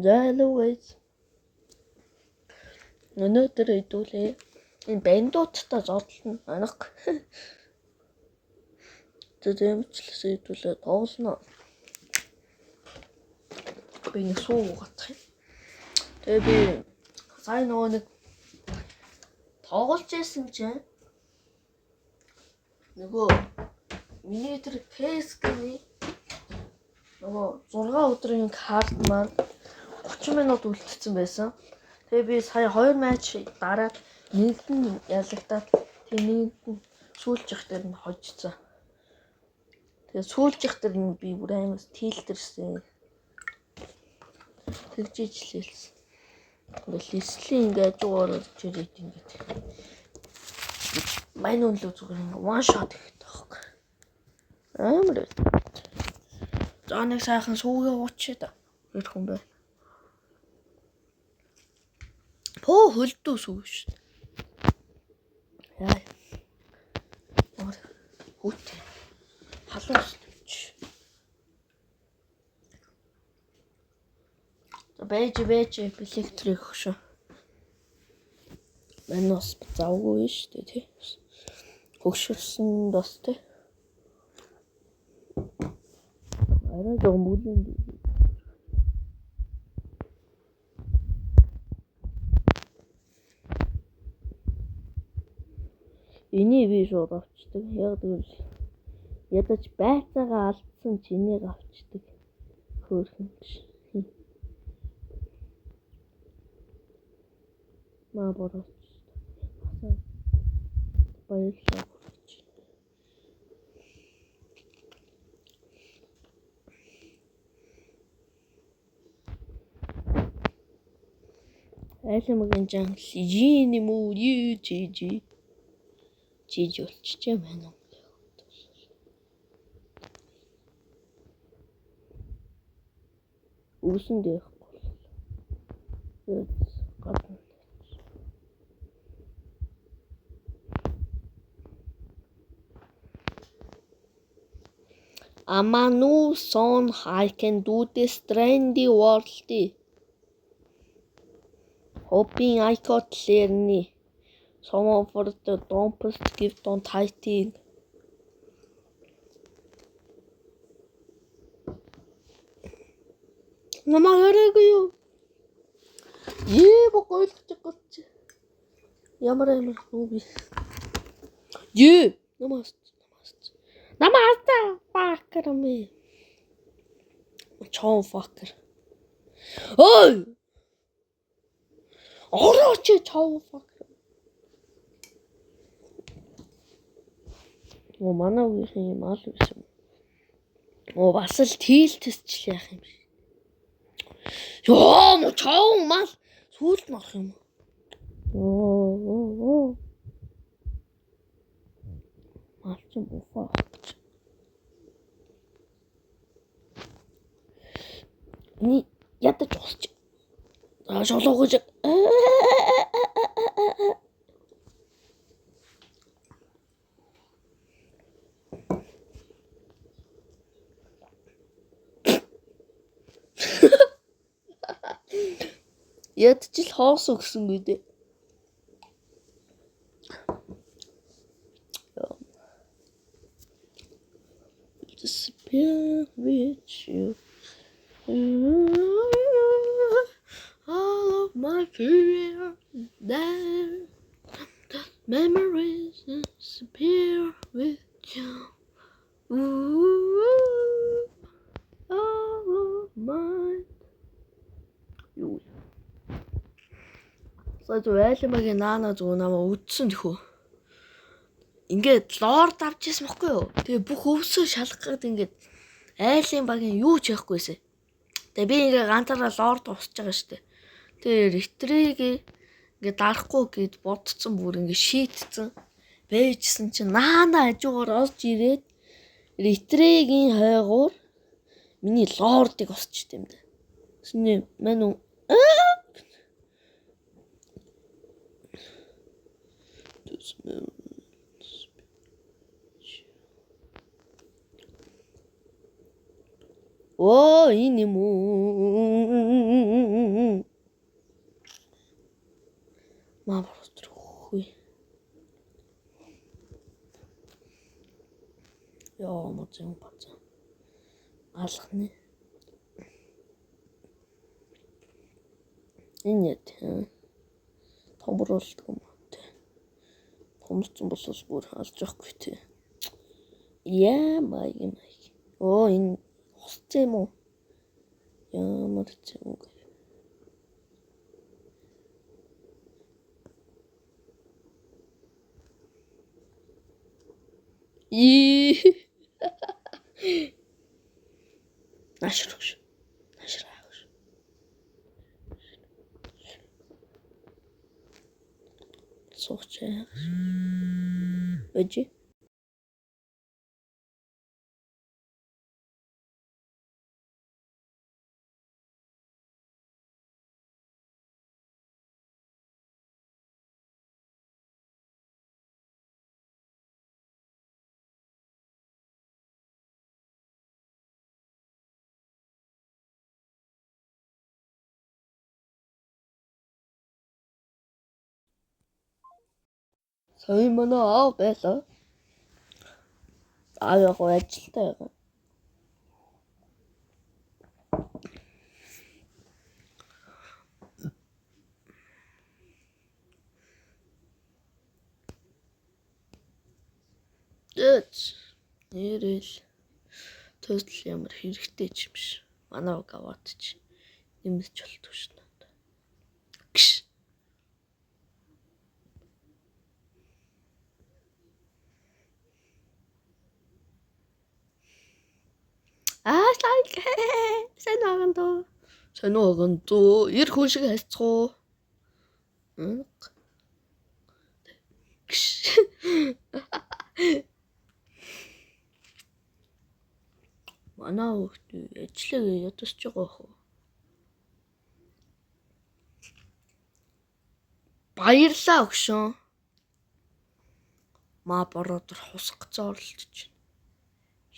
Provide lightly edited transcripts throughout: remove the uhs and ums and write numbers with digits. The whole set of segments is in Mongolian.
Зайлуугүйс. Өнөөдөр хэдүүлээ. Энэ бандуудтай зодлно. Анх. Зэмчлээс хэдүүлээ тоглоно. Би нэг суугах юм. Тэгээ би сайн нөгөө нэг тоглож байсан чинь нөгөө миний тэр PES-ний нөгөө 6 өдрийн карт маань 30 минут үлдсэн байсан. Тэгээ би сая 2 матч дараад нэгд нь ялагдаад тэнийг сүүлжих дээр нь хожицсан. Тэгээ сүүлжих дээр нь би бүр амар тилдэрсэн. Тэгж ижлэлсэн. Ингээл лислийн ингээд жуугаар чирээд ингээд. Манай үнлөө зүгээр one shot гэхтэй байхгүй. Амар. За нэг сайхан суугаа уучаад ирэх юм байна. Пөө хөлдөө сууж шүү. Яа. Хүүт. Халуус. Бэж электрик шүү. Манус завгүй шүү дээ тий. Хөгшөрсөн бас тий. Арай жоо мөлийн. Энийг би шууд авчдаг. Яг тэгвэл ядаж байцаагаа алдсан чинийг авчдаг. Хөөрхөн чи. Маа борооч. Баярлалаа. Айлмгийн жан жиний муу жижи болчихжээ байна. Үүсэн дээхгүй. Гадна. Amanu son I can do this trendy world. Hoping I got clearly. Someone for the dumpest gift on Titan. Намайг боголж гоч. Ямар нууби. Намаста fucker me. Чоо fucker. Ой! Орооч чоо fucker. Манай үеийн мал байсан. Бас л тэлтэсч яах юм. Ёо чоо мал сүулт нөх юм. Мал ч буфаа. Ни ядаж усч. Шолоогож. Ядч л хоос өгсөнгүй дээ. Disappear with you. All of my fear there. Memories disappear with you. All of mine. Юу. Сая айлмагийн наана зүү намаа үдсэн тхөө. Ингээд лорд авч ирсэн байхгүй юу? Тэгээ бүх өвсөө шалгахад ингээд айлын багийн юу ч яахгүйсэн. Тэгээ би ингээ ганцаараа лорд усж байгаа штэ. Тэгээ ретриг ингээ дарахгүй гэд бодцсон бүр ингээ шийтцэн. Бэжсэн чинь наана хажуугаар орж ирээд ретригийн хойгоор миний лордыг усч тийм дээ. Тэсний мань уу Оо энэ юм уу? маа боротор хүй. Яа мод юм бац. Алхны. Энэ том болдог юм те. Томцсон болсоос бүр алж явахгүй те. Яа май. Оо энэ хусцсан юм уу? Ямар ч юм. Нашрагш. Сохчээ. Өжи. Сая манай аав байлаа. Аав яг ажилтаа байгаа. Дэц. Нэрэл. Төсөл ямар хэрэгтэй ч юм биш. Манай гаваад чи нэмж болтгүй шнэ. Гш. Сайн агандоо. Сайн агандоо. Ир хүн шиг хайцгаа. Манай хүүхд ажлыг ядаж байгаа хөө. Баярлаа өгшөө. Маа бородор хусгах зоорлолж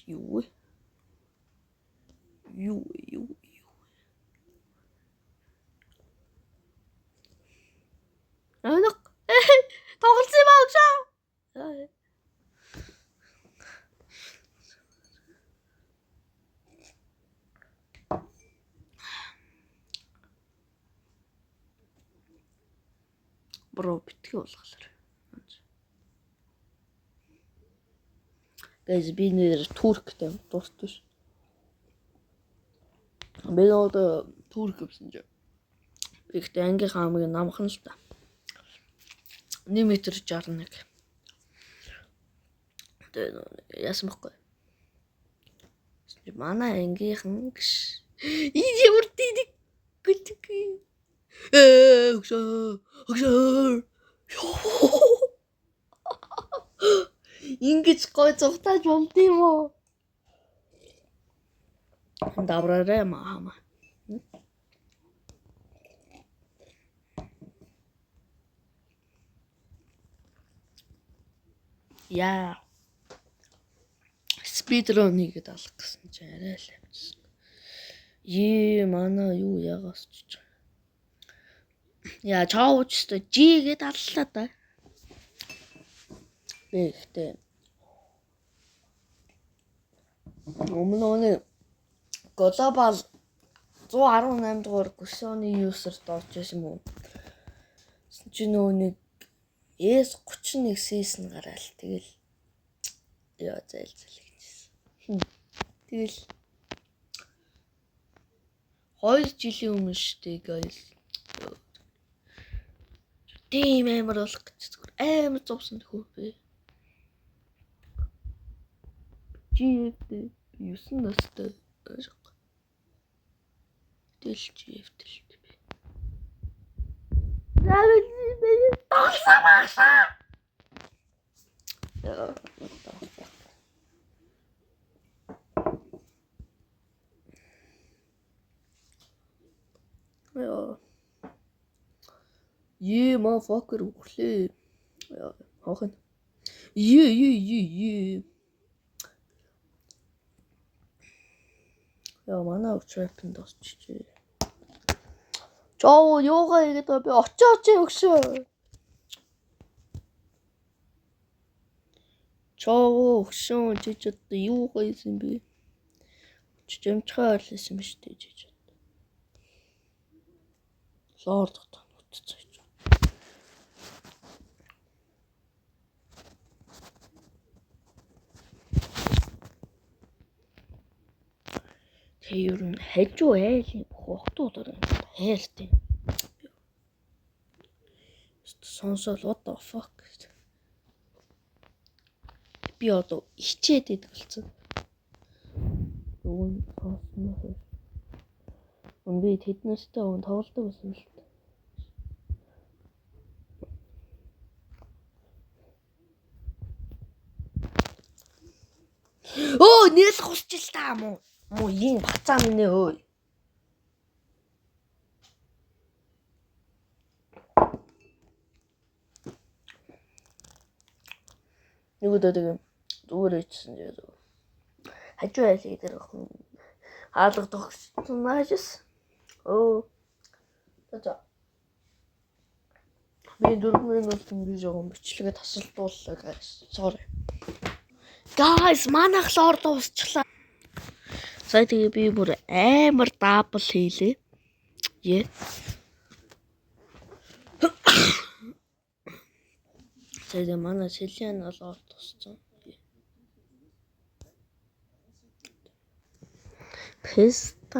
байна. Юу? Анак. Тоглосон юм аа өгшөө. Бро битгий болгоолаа. Guys би нэр турктэй дуртай ш. Би одоо турк гэсэн чи. Ихтэй ангийнхаа амыг намхан л та. 1 м 61. Тэгээ яасан бэхгүй. Манай ангийнхан гш. Ямар тийдэг гүтг. Өгшөө. Ингэж гой зугатаж болд юм уу? Давраарай маама. Яа. Спидрон хийгээд алах гэсэн чи арай л амжсан. Манай юу ягаас ч. Яа, чаавчтай жигээд аллаа да. Бэхтэй. Өмнө глобал 118 дугаар гүсөөний юусерт орж байсан юм уу? Чи нэг S31 season гараал тэгэл яа зайлзалчихсан. Тэгэл 2 жилийн өмнө штэ guys. Тийм амар болох гэж зүгээр амар зовсон төхөө. GF 9 настай тэгэл GF тэл би. Motherfucker өглөө. Хоохон. Яа манай өвчрэпэнд осчихжээ. Чоо юугаа игээд би очооч өгшөө. Чоо өгшөн чи ч одоо юу гойсон бэ? Жимчгаа орлсон юм шүү дээ чи ч. Лорд утцаа. Тэг ер нь хажуу айлын хохтууд хайртай. Сонсоод what the fuck. Би одоо хичээд идэх болсон. Өвн сонсноо. Би тэднэртэй өвн тоглодог байсан л та. Оо, нийл хусчил та муу. Муу ин бацаа минь өө. Нүгдөө зүгээр ичсэн дээ. Хажуу айлыг дээр хаалга тогсон наажс. Оо. За. Би 4 минут би жоохон бичлэгээ тасалдууллаа guys. Sorry. Guys, манайх лорд дуусчлаа. Сая тэгээ би бүр амар дабл хийлээ. Е. Сая манай Селиан лорд дууссан. Песта.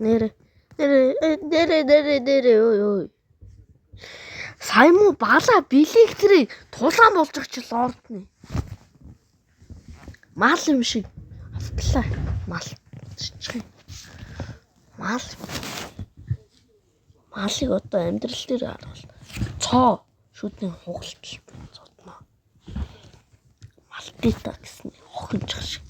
Нэрэ ой. Сайн муу бала билег тэрийг тулаан болж байгаа чи лордны. Мал юм шиг автлаа. Мал. Малыг одоо амьдрал дээр харуул. Цоо шүдний хугалт зодно. Малтита гэсэн охинч шиг.